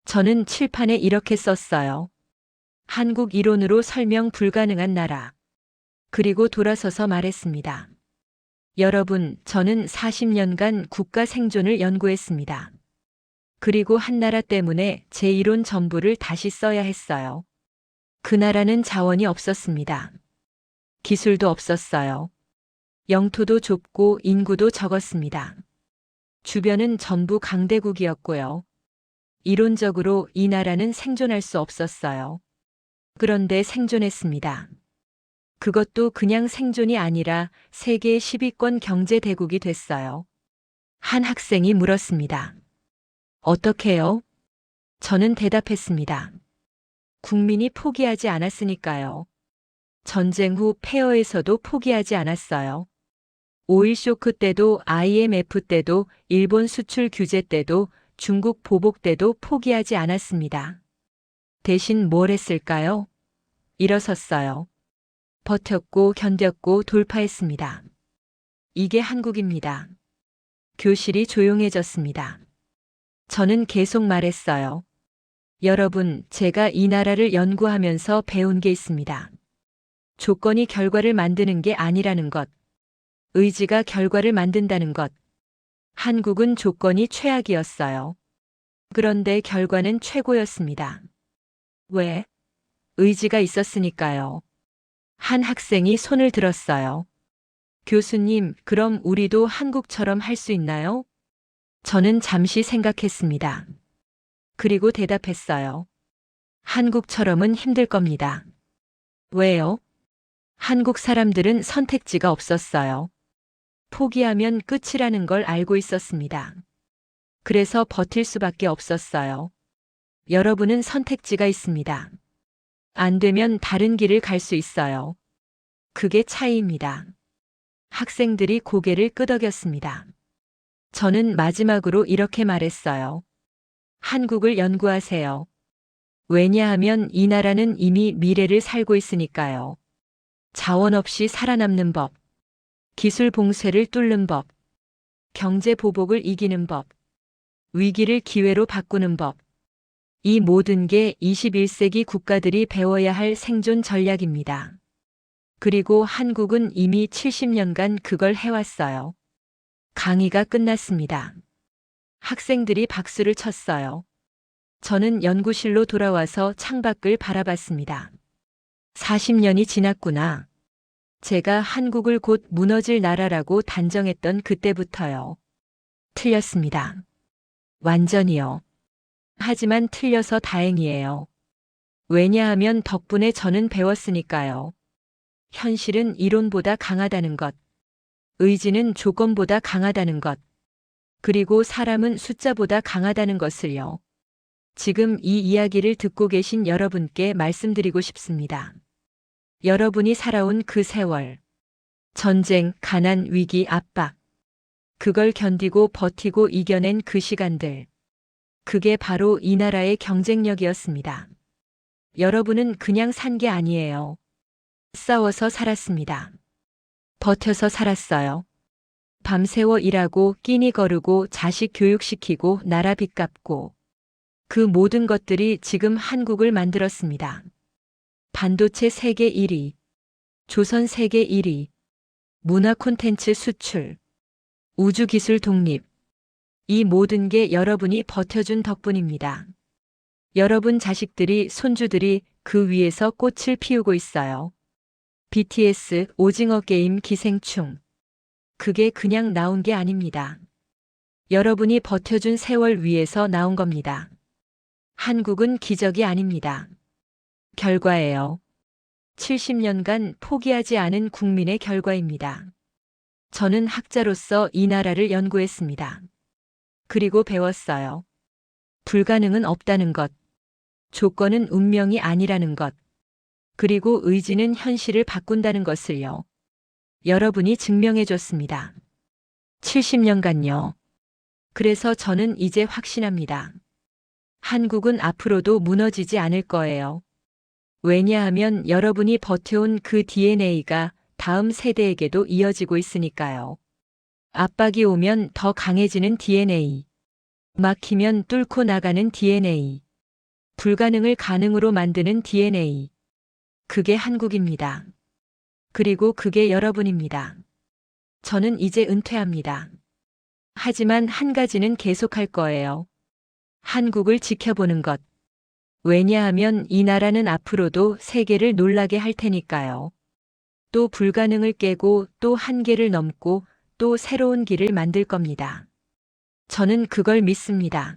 저는 칠판에 이렇게 썼어요. 한국 이론으로 설명 불가능한 나라. 그리고 돌아서서 말했습니다. 여러분, 저는 40년간 국가 생존을 연구했습니다. 그리고 한 나라 때문에 제 이론 전부를 다시 써야 했어요. 그 나라는 자원이 없었습니다. 기술도 없었어요. 영토도 좁고 인구도 적었습니다. 주변은 전부 강대국이었고요. 이론적으로 이 나라는 생존할 수 없었어요. 그런데 생존했습니다. 그것도 그냥 생존이 아니라 세계 10위권 경제대국이 됐어요. 한 학생이 물었습니다. 어떻게요? 저는 대답했습니다. 국민이 포기하지 않았으니까요. 전쟁 후 폐허에서도 포기하지 않았어요. 오일 쇼크 때도 IMF 때도 일본 수출 규제 때도 중국 보복 때도 포기하지 않았습니다. 대신 뭘 했을까요? 일어섰어요. 버텼고 견뎠고 돌파했습니다. 이게 한국입니다. 교실이 조용해졌습니다. 저는 계속 말했어요. 여러분, 제가 이 나라를 연구하면서 배운 게 있습니다. 조건이 결과를 만드는 게 아니라는 것. 의지가 결과를 만든다는 것. 한국은 조건이 최악이었어요. 그런데 결과는 최고였습니다. 왜? 의지가 있었으니까요. 한 학생이 손을 들었어요. 교수님, 그럼 우리도 한국처럼 할 수 있나요? 저는 잠시 생각했습니다. 그리고 대답했어요. 한국처럼은 힘들 겁니다. 왜요? 한국 사람들은 선택지가 없었어요. 포기하면 끝이라는 걸 알고 있었습니다. 그래서 버틸 수밖에 없었어요. 여러분은 선택지가 있습니다. 안 되면 다른 길을 갈 수 있어요. 그게 차이입니다. 학생들이 고개를 끄덕였습니다. 저는 마지막으로 이렇게 말했어요. 한국을 연구하세요. 왜냐하면 이 나라는 이미 미래를 살고 있으니까요. 자원 없이 살아남는 법, 기술 봉쇄를 뚫는 법, 경제 보복을 이기는 법, 위기를 기회로 바꾸는 법. 이 모든 게 21세기 국가들이 배워야 할 생존 전략입니다. 그리고 한국은 이미 70년간 그걸 해왔어요. 강의가 끝났습니다. 학생들이 박수를 쳤어요. 저는 연구실로 돌아와서 창밖을 바라봤습니다. 40년이 지났구나. 제가 한국을 곧 무너질 나라라고 단정했던 그때부터요. 틀렸습니다. 완전히요. 하지만 틀려서 다행이에요. 왜냐하면 덕분에 저는 배웠으니까요. 현실은 이론보다 강하다는 것. 의지는 조건보다 강하다는 것. 그리고 사람은 숫자보다 강하다는 것을요. 지금 이 이야기를 듣고 계신 여러분께 말씀드리고 싶습니다. 여러분이 살아온 그 세월. 전쟁, 가난, 위기, 압박. 그걸 견디고 버티고 이겨낸 그 시간들. 그게 바로 이 나라의 경쟁력이었습니다. 여러분은 그냥 산 게 아니에요. 싸워서 살았습니다. 버텨서 살았어요. 밤새워 일하고 끼니 거르고 자식 교육시키고 나라 빚 갚고 그 모든 것들이 지금 한국을 만들었습니다. 반도체 세계 1위, 조선 세계 1위, 문화 콘텐츠 수출, 우주기술 독립. 이 모든 게 여러분이 버텨준 덕분입니다. 여러분 자식들이, 손주들이 그 위에서 꽃을 피우고 있어요. BTS, 오징어 게임 기생충. 그게 그냥 나온 게 아닙니다. 여러분이 버텨준 세월 위에서 나온 겁니다. 한국은 기적이 아닙니다. 결과예요. 70년간 포기하지 않은 국민의 결과입니다. 저는 학자로서 이 나라를 연구했습니다. 그리고 배웠어요. 불가능은 없다는 것. 조건은 운명이 아니라는 것. 그리고 의지는 현실을 바꾼다는 것을요. 여러분이 증명해 줬습니다. 70년간요. 그래서 저는 이제 확신합니다. 한국은 앞으로도 무너지지 않을 거예요. 왜냐하면 여러분이 버텨온 그 DNA가 다음 세대에게도 이어지고 있으니까요. 압박이 오면 더 강해지는 DNA. 막히면 뚫고 나가는 DNA. 불가능을 가능으로 만드는 DNA. 그게 한국입니다. 그리고 그게 여러분입니다. 저는 이제 은퇴합니다. 하지만 한 가지는 계속할 거예요. 한국을 지켜보는 것. 왜냐하면 이 나라는 앞으로도 세계를 놀라게 할 테니까요. 또 불가능을 깨고 또 한계를 넘고 또 새로운 길을 만들 겁니다. 저는 그걸 믿습니다.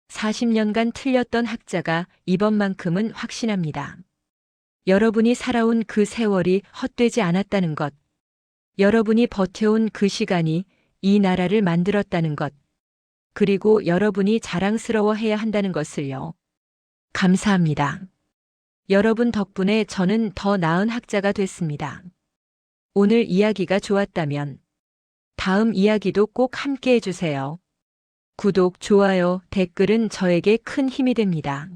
40년간 틀렸던 학자가 이번만큼은 확신합니다. 여러분이 살아온 그 세월이 헛되지 않았다는 것, 여러분이 버텨온 그 시간이 이 나라를 만들었다는 것, 그리고 여러분이 자랑스러워해야 한다는 것을요. 감사합니다. 여러분 덕분에 저는 더 나은 학자가 됐습니다. 오늘 이야기가 좋았다면 다음 이야기도 꼭 함께 해주세요. 구독, 좋아요, 댓글은 저에게 큰 힘이 됩니다.